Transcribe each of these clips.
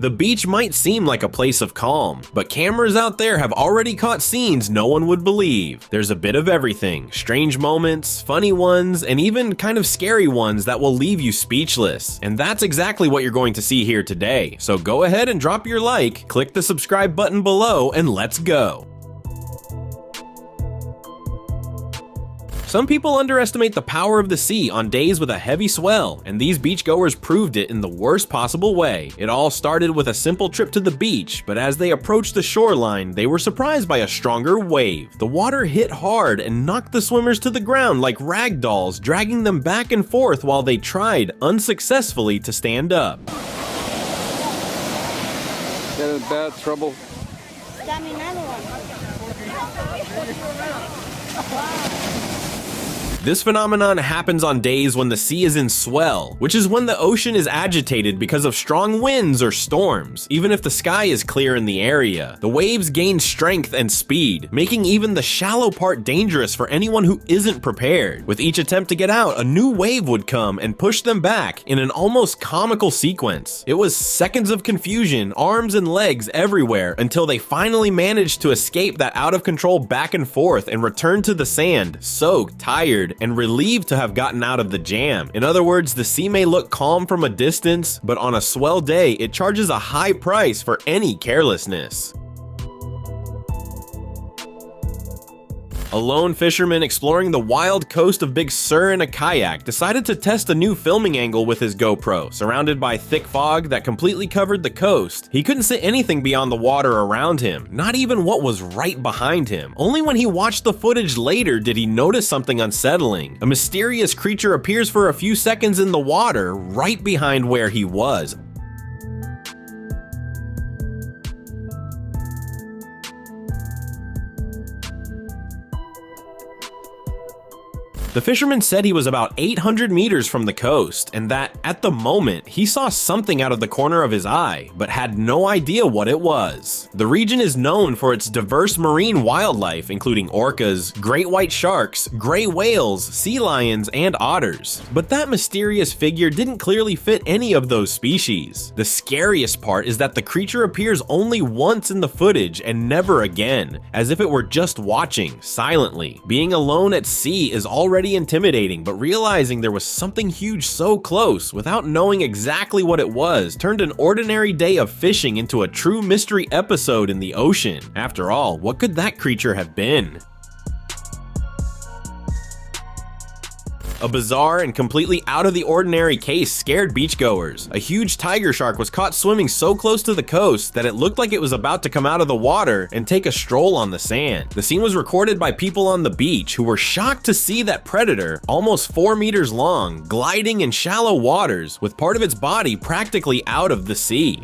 The beach might seem like a place of calm, but cameras out there have already caught scenes no one would believe. There's a bit of everything, strange moments, funny ones, and even kind of scary ones that will leave you speechless. And that's exactly what you're going to see here today. So go ahead and drop your like, click the subscribe button below, and let's go. Some people underestimate the power of the sea on days with a heavy swell, and these beachgoers proved it in the worst possible way. It all started with a simple trip to the beach, but as they approached the shoreline, they were surprised by a stronger wave. The water hit hard and knocked the swimmers to the ground like rag dolls, dragging them back and forth while they tried, unsuccessfully, to stand up. Get in bad trouble. Got me another one. This phenomenon happens on days when the sea is in swell, which is when the ocean is agitated because of strong winds or storms. Even if the sky is clear in the area, the waves gain strength and speed, making even the shallow part dangerous for anyone who isn't prepared. With each attempt to get out, a new wave would come and push them back in an almost comical sequence. It was seconds of confusion, arms and legs everywhere, until they finally managed to escape that out of control back and forth and return to the sand, soaked, tired, and relieved to have gotten out of the jam. In other words, the sea may look calm from a distance, but on a swell day, it charges a high price for any carelessness. A lone fisherman exploring the wild coast of Big Sur in a kayak decided to test a new filming angle with his GoPro. Surrounded by thick fog that completely covered the coast, he couldn't see anything beyond the water around him, not even what was right behind him. Only when he watched the footage later did he notice something unsettling. A mysterious creature appears for a few seconds in the water right behind where he was. The fisherman said he was about 800 meters from the coast, and that, at the moment, he saw something out of the corner of his eye, but had no idea what it was. The region is known for its diverse marine wildlife, including orcas, great white sharks, gray whales, sea lions, and otters. But that mysterious figure didn't clearly fit any of those species. The scariest part is that the creature appears only once in the footage and never again, as if it were just watching, silently. Being alone at sea is already intimidating, but realizing there was something huge so close without knowing exactly what it was turned an ordinary day of fishing into a true mystery episode in the ocean. After all, what could that creature have been? A bizarre and completely out of the ordinary case scared beachgoers. A huge tiger shark was caught swimming so close to the coast that it looked like it was about to come out of the water and take a stroll on the sand. The scene was recorded by people on the beach who were shocked to see that predator, almost 4 meters long, gliding in shallow waters with part of its body practically out of the sea.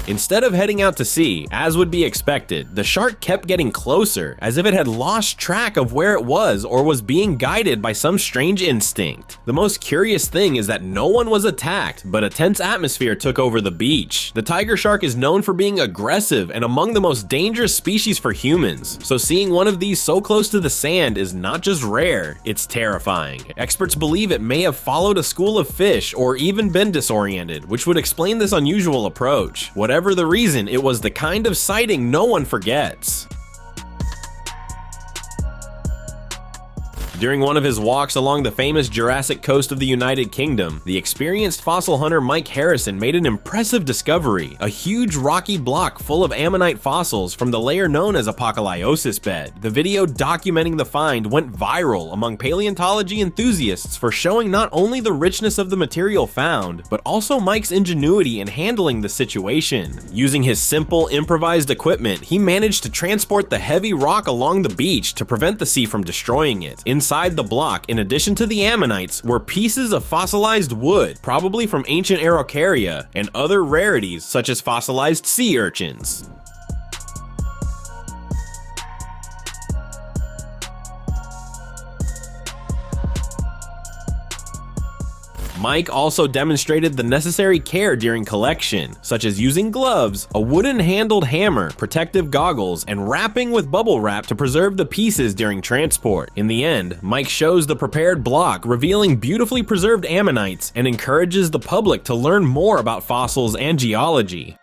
Instead of heading out to sea, as would be expected, the shark kept getting closer, as if it had lost track of where it was or was being guided by some strange instinct. The most curious thing is that no one was attacked, but a tense atmosphere took over the beach. The tiger shark is known for being aggressive and among the most dangerous species for humans, so seeing one of these so close to the sand is not just rare, it's terrifying. Experts believe it may have followed a school of fish or even been disoriented, which would explain this unusual approach. Whatever the reason, it was the kind of sighting no one forgets. During one of his walks along the famous Jurassic coast of the United Kingdom, the experienced fossil hunter Mike Harrison made an impressive discovery, a huge rocky block full of ammonite fossils from the layer known as Apocalypsis bed. The video documenting the find went viral among paleontology enthusiasts for showing not only the richness of the material found, but also Mike's ingenuity in handling the situation. Using his simple, improvised equipment, he managed to transport the heavy rock along the beach to prevent the sea from destroying it. Inside the block, in addition to the ammonites, were pieces of fossilized wood, probably from ancient Araucaria, and other rarities such as fossilized sea urchins. Mike also demonstrated the necessary care during collection, such as using gloves, a wooden-handled hammer, protective goggles, and wrapping with bubble wrap to preserve the pieces during transport. In the end, Mike shows the prepared block, revealing beautifully preserved ammonites, and encourages the public to learn more about fossils and geology.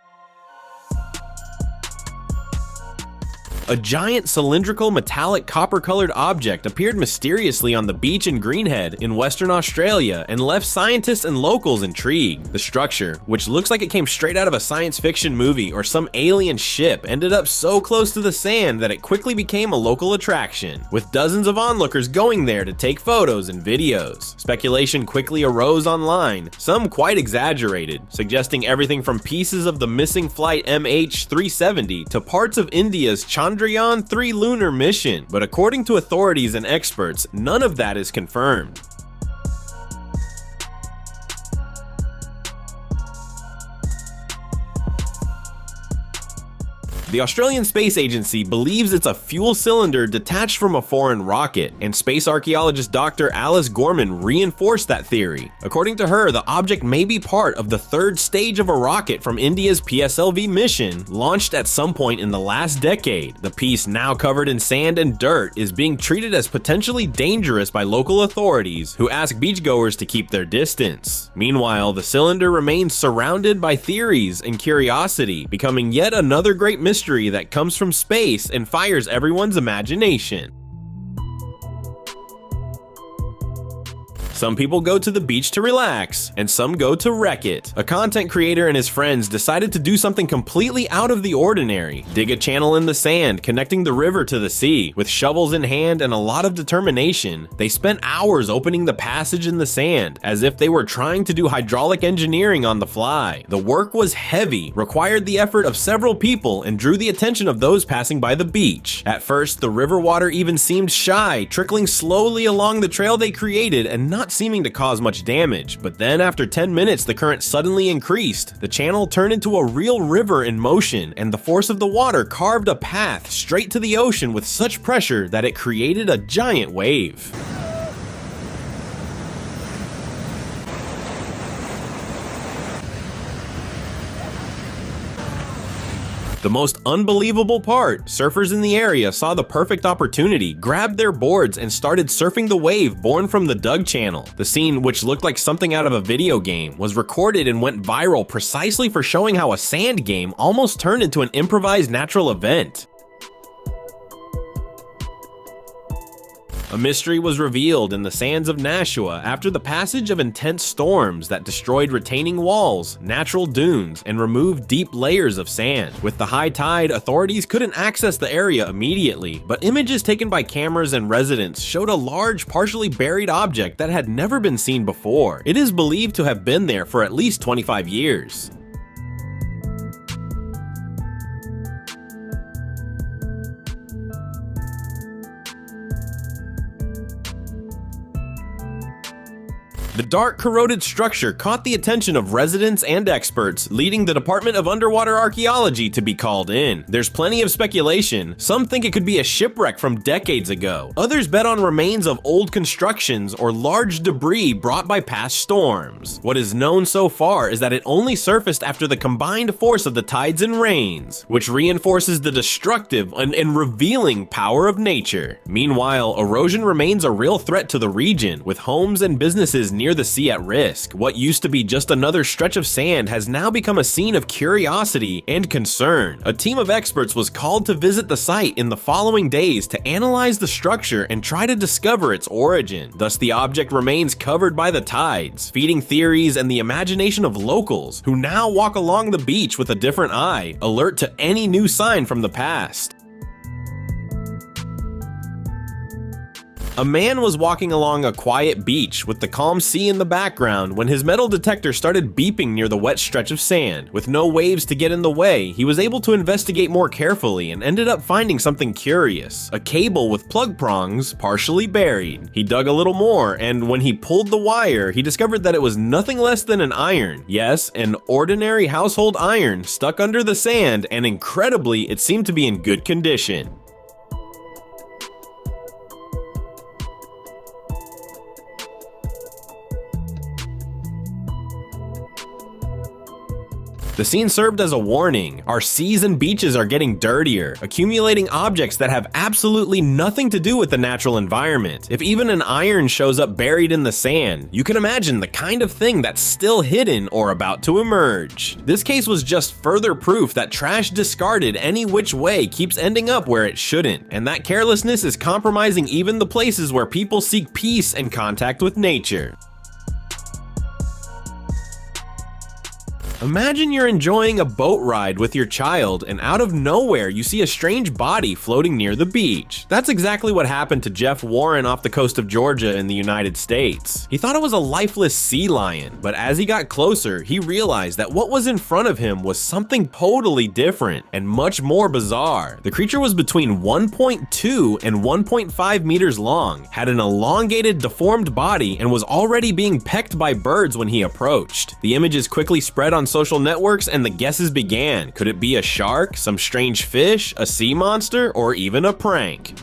A giant cylindrical metallic copper-colored object appeared mysteriously on the beach in Greenhead in Western Australia and left scientists and locals intrigued. The structure, which looks like it came straight out of a science fiction movie or some alien ship, ended up so close to the sand that it quickly became a local attraction, with dozens of onlookers going there to take photos and videos. Speculation quickly arose online, some quite exaggerated, suggesting everything from pieces of the missing flight MH370 to parts of India's Chandrayaan-3 lunar mission, but according to authorities and experts, none of that is confirmed. The Australian Space Agency believes it's a fuel cylinder detached from a foreign rocket, and space archaeologist Dr. Alice Gorman reinforced that theory. According to her, the object may be part of the third stage of a rocket from India's PSLV mission, launched at some point in the last decade. The piece, now covered in sand and dirt, is being treated as potentially dangerous by local authorities, who ask beachgoers to keep their distance. Meanwhile, the cylinder remains surrounded by theories and curiosity, becoming yet another great mystery that comes from space and fires everyone's imagination. Some people go to the beach to relax, and some go to wreck it. A content creator and his friends decided to do something completely out of the ordinary. Dig a channel in the sand, connecting the river to the sea. With shovels in hand and a lot of determination, they spent hours opening the passage in the sand, as if they were trying to do hydraulic engineering on the fly. The work was heavy, required the effort of several people, and drew the attention of those passing by the beach. At first, the river water even seemed shy, trickling slowly along the trail they created and not seeming to cause much damage, but then after 10 minutes the current suddenly increased. The channel turned into a real river in motion, and the force of the water carved a path straight to the ocean with such pressure that it created a giant wave. The most unbelievable part, surfers in the area saw the perfect opportunity, grabbed their boards, and started surfing the wave born from the dug channel. The scene, which looked like something out of a video game, was recorded and went viral precisely for showing how a sand game almost turned into an improvised natural event. A mystery was revealed in the sands of Nashua after the passage of intense storms that destroyed retaining walls, natural dunes, and removed deep layers of sand. With the high tide, authorities couldn't access the area immediately, but images taken by cameras and residents showed a large, partially buried object that had never been seen before. It is believed to have been there for at least 25 years. The dark, corroded structure caught the attention of residents and experts, leading the Department of Underwater Archaeology to be called in. There's plenty of speculation. Some think it could be a shipwreck from decades ago. Others bet on remains of old constructions or large debris brought by past storms. What is known so far is that it only surfaced after the combined force of the tides and rains, which reinforces the destructive and revealing power of nature. Meanwhile, erosion remains a real threat to the region, with homes and businesses near the sea at risk. What used to be just another stretch of sand has now become a scene of curiosity and concern. A team of experts was called to visit the site in the following days to analyze the structure and try to discover its origin. Thus, the object remains covered by the tides, feeding theories and the imagination of locals, who now walk along the beach with a different eye, alert to any new sign from the past. A man was walking along a quiet beach with the calm sea in the background when his metal detector started beeping near the wet stretch of sand. With no waves to get in the way, he was able to investigate more carefully and ended up finding something curious: a cable with plug prongs partially buried. He dug a little more, and when he pulled the wire, he discovered that it was nothing less than an iron. Yes, an ordinary household iron stuck under the sand, and incredibly, it seemed to be in good condition. The scene served as a warning. Our seas and beaches are getting dirtier, accumulating objects that have absolutely nothing to do with the natural environment. If even an iron shows up buried in the sand, you can imagine the kind of thing that's still hidden or about to emerge. This case was just further proof that trash discarded any which way keeps ending up where it shouldn't, and that carelessness is compromising even the places where people seek peace and contact with nature. Imagine you're enjoying a boat ride with your child and out of nowhere you see a strange body floating near the beach. That's exactly what happened to Jeff Warren off the coast of Georgia in the United States. He thought it was a lifeless sea lion, but as he got closer, he realized that what was in front of him was something totally different and much more bizarre. The creature was between 1.2 and 1.5 meters long, had an elongated, deformed body, and was already being pecked by birds when he approached. The images quickly spread on social networks and the guesses began. Could it be a shark, some strange fish, a sea monster, or even a prank?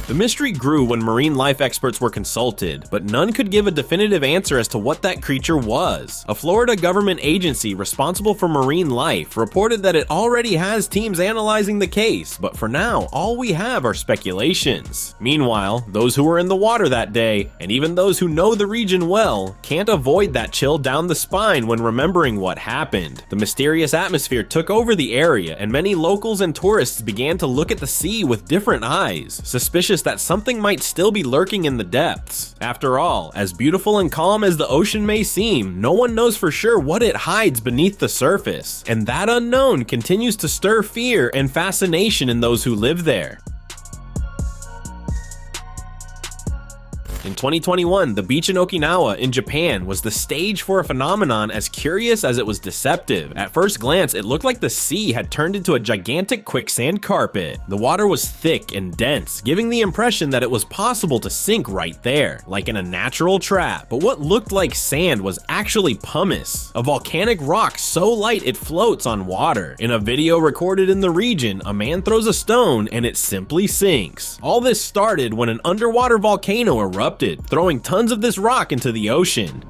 The mystery grew when marine life experts were consulted, but none could give a definitive answer as to what that creature was. A Florida government agency responsible for marine life reported that it already has teams analyzing the case, but for now, all we have are speculations. Meanwhile, those who were in the water that day, and even those who know the region well, can't avoid that chill down the spine when remembering what happened. The mysterious atmosphere took over the area, and many locals and tourists began to look at the sea with different eyes, suspicious that something might still be lurking in the depths. After all, as beautiful and calm as the ocean may seem, no one knows for sure what it hides beneath the surface, and that unknown continues to stir fear and fascination in those who live there. In 2021, the beach in Okinawa in Japan was the stage for a phenomenon as curious as it was deceptive. At first glance, it looked like the sea had turned into a gigantic quicksand carpet. The water was thick and dense, giving the impression that it was possible to sink right there, like in a natural trap. But what looked like sand was actually pumice, a volcanic rock so light it floats on water. In a video recorded in the region, a man throws a stone and it simply sinks. All this started when an underwater volcano erupted, throwing tons of this rock into the ocean.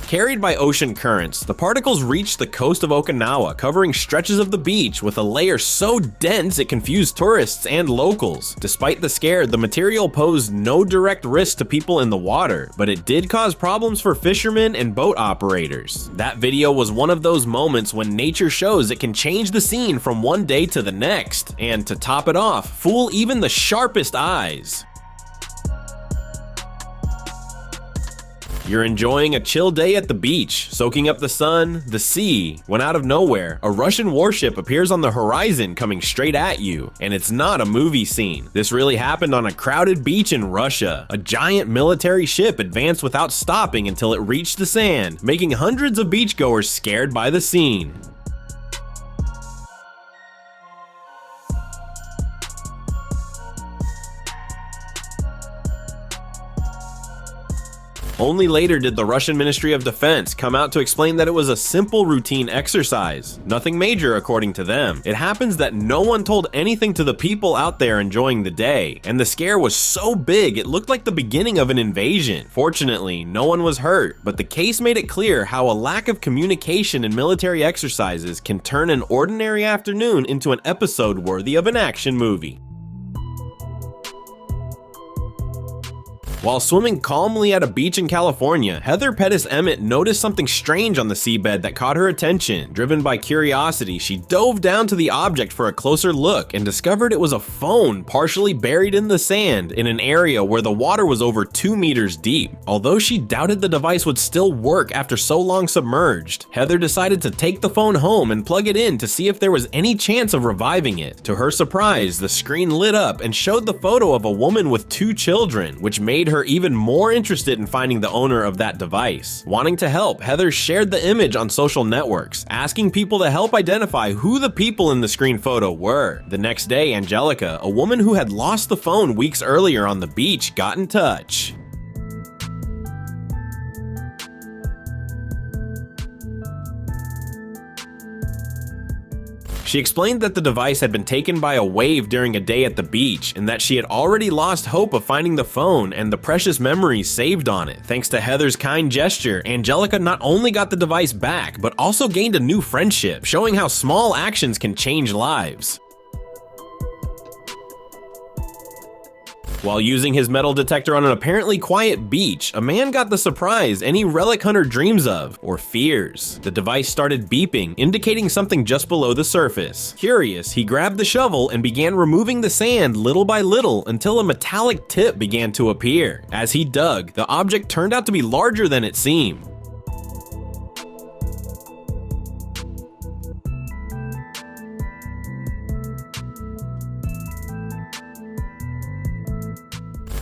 Carried by ocean currents, the particles reached the coast of Okinawa, covering stretches of the beach with a layer so dense it confused tourists and locals. Despite the scare, the material posed no direct risk to people in the water, but it did cause problems for fishermen and boat operators. That video was one of those moments when nature shows it can change the scene from one day to the next, and to top it off, fool even the sharpest eyes. You're enjoying a chill day at the beach, soaking up the sun, the sea, when out of nowhere, a Russian warship appears on the horizon coming straight at you. And it's not a movie scene. This really happened on a crowded beach in Russia. A giant military ship advanced without stopping until it reached the sand, making hundreds of beachgoers scared by the scene. Only later did the Russian Ministry of Defense come out to explain that it was a simple routine exercise. Nothing major according to them. It happens that no one told anything to the people out there enjoying the day, and the scare was so big it looked like the beginning of an invasion. Fortunately, no one was hurt, but the case made it clear how a lack of communication in military exercises can turn an ordinary afternoon into an episode worthy of an action movie. While swimming calmly at a beach in California, Heather Pettis Emmett noticed something strange on the seabed that caught her attention. Driven by curiosity, she dove down to the object for a closer look and discovered it was a phone partially buried in the sand in an area where the water was over 2 meters deep. Although she doubted the device would still work after so long submerged, Heather decided to take the phone home and plug it in to see if there was any chance of reviving it. To her surprise, the screen lit up and showed the photo of a woman with 2 children, which made her even more interested in finding the owner of that device. Wanting to help, Heather shared the image on social networks, asking people to help identify who the people in the screen photo were. The next day, Angelica, a woman who had lost the phone weeks earlier on the beach, got in touch. She explained that the device had been taken by a wave during a day at the beach, and that she had already lost hope of finding the phone and the precious memories saved on it. Thanks to Heather's kind gesture, Angelica not only got the device back, but also gained a new friendship, showing how small actions can change lives. While using his metal detector on an apparently quiet beach, a man got the surprise any relic hunter dreams of, or fears. The device started beeping, indicating something just below the surface. Curious, he grabbed the shovel and began removing the sand little by little until a metallic tip began to appear. As he dug, the object turned out to be larger than it seemed.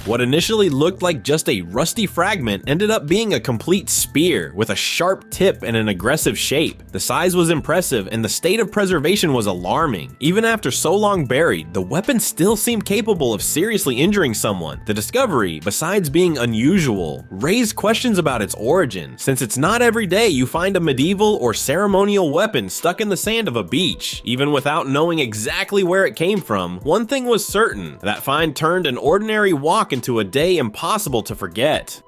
What initially looked like just a rusty fragment ended up being a complete spear with a sharp tip and an aggressive shape. The size was impressive and the state of preservation was alarming. Even after so long buried, the weapon still seemed capable of seriously injuring someone. The discovery, besides being unusual, raised questions about its origin, since it's not every day you find a medieval or ceremonial weapon stuck in the sand of a beach. Even without knowing exactly where it came from, one thing was certain: that find turned an ordinary walk into a day impossible to forget.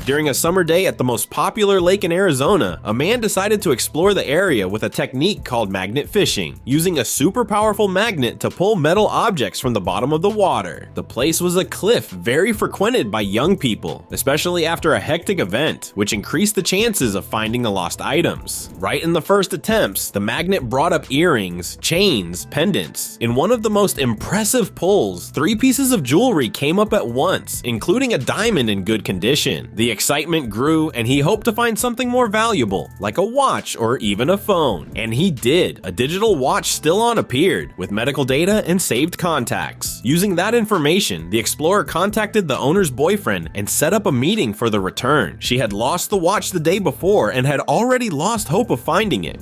During a summer day at the most popular lake in Arizona, a man decided to explore the area with a technique called magnet fishing, using a super powerful magnet to pull metal objects from the bottom of the water. The place was a cliff very frequented by young people, especially after a hectic event, which increased the chances of finding the lost items. Right in the first attempts, the magnet brought up earrings, chains, pendants. In one of the most impressive pulls, 3 pieces of jewelry came up at once, including a diamond in good condition. The excitement grew, and he hoped to find something more valuable, like a watch or even a phone. And he did. A digital watch still on appeared, with medical data and saved contacts. Using that information, the explorer contacted the owner's boyfriend and set up a meeting for the return. She had lost the watch the day before and had already lost hope of finding it.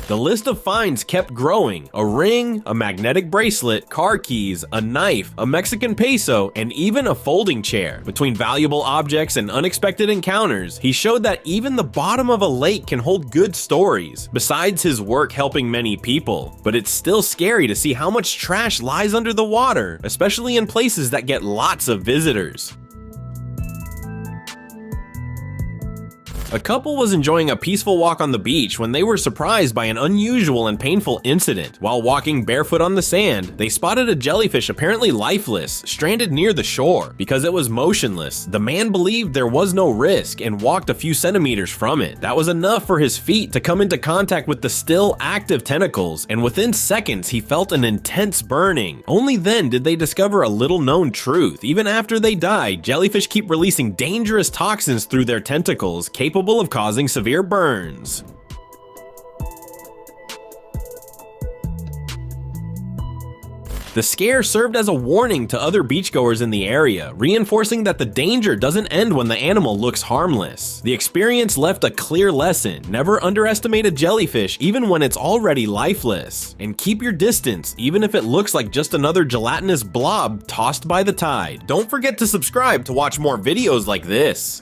The list of finds kept growing: a ring, a magnetic bracelet, car keys, a knife, a Mexican peso, and even a folding chair. Between valuable objects and unexpected encounters, he showed that even the bottom of a lake can hold good stories, besides his work helping many people. But it's still scary to see how much trash lies under the water, especially in places that get lots of visitors. A couple was enjoying a peaceful walk on the beach when they were surprised by an unusual and painful incident. While walking barefoot on the sand, they spotted a jellyfish apparently lifeless, stranded near the shore. Because it was motionless, the man believed there was no risk and walked a few centimeters from it. That was enough for his feet to come into contact with the still active tentacles, and within seconds he felt an intense burning. Only then did they discover a little known truth: even after they die, jellyfish keep releasing dangerous toxins through their tentacles, capable of causing severe burns. The scare served as a warning to other beachgoers in the area, reinforcing that the danger doesn't end when the animal looks harmless. The experience left a clear lesson: never underestimate a jellyfish even when it's already lifeless. And keep your distance, even if it looks like just another gelatinous blob tossed by the tide. Don't forget to subscribe to watch more videos like this.